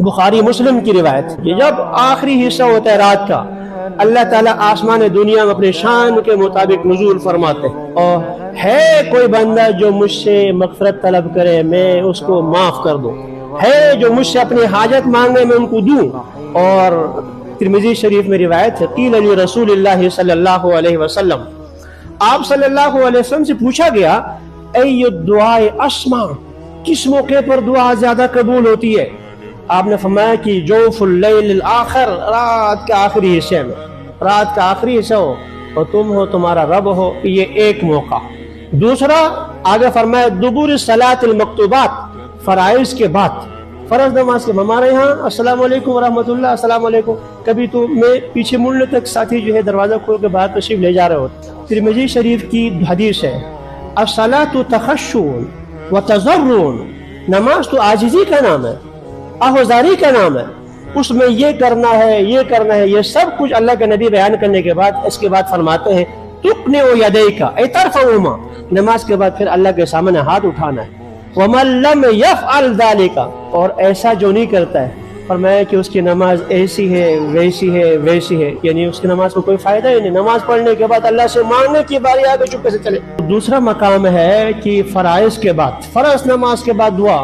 بخاری مسلم کی روایت کہ جب آخری حصہ ہوتا ہے رات کا، اللہ تعالیٰ آسمان دنیا میں اپنے شان کے مطابق نزول فرماتے ہیں، اور ہے کوئی بندہ جو مجھ سے مغفرت طلب کرے میں اس کو معاف کر دوں، ہے جو مجھ سے اپنی حاجت مانگے میں ان کو دوں۔ اور ترمذی شریف میں روایت ہے، قیل علی رسول اللہ صلی اللہ علیہ وسلم، آپ صلی اللہ علیہ وسلم سے پوچھا گیا ای الدعاء اسمع، کس موقع پر دعا زیادہ قبول ہوتی ہے؟ آپ نے فرمایا کہ جوف اللیل الاخر، رات کے آخری حصے میں، رات کا آخری حصہ ہو اور تم ہو تمہارا رب ہو، یہ ایک موقع۔ دوسرا آگے فرمایا دبور الصلاۃ المکتوبات، فرائض کے بعد، فرض نماز کے، ہمارے یہاں السلام علیکم ورحمۃ اللہ، السلام علیکم، کبھی تو میں پیچھے مڑنے تک ساتھی جو ہے دروازہ کھول کے باہر تشریف لے جا رہے ہوتے۔ ترمذی شریف کی حدیث ہے، الصلاۃ تخشع وتضرع، نماز تو عاجزی کا نام ہے، آہوزاری کا نام ہے، اس میں یہ کرنا ہے، یہ کرنا ہے، یہ سب کچھ اللہ کے نبی بیان کرنے کے بعد اس کے بعد فرماتے ہیں تقنع یدیک ای ترفعہما، نماز کے بعد پھر اللہ کے سامنے ہاتھ اٹھانا ہے، ومن لم یفعل ذلک، اور ایسا جو نہیں کرتا ہے فرمایا کہ اس کی نماز ایسی ہے ویسی ہے ویسی ہے، یعنی اس کی نماز کو کوئی فائدہ ہی نہیں، نماز پڑھنے کے بعد اللہ سے مانگنے کی باری آگے چپے سے چلے۔ دوسرا مقام ہے کہ فرائض کے بعد، فرض نماز کے بعد دعا،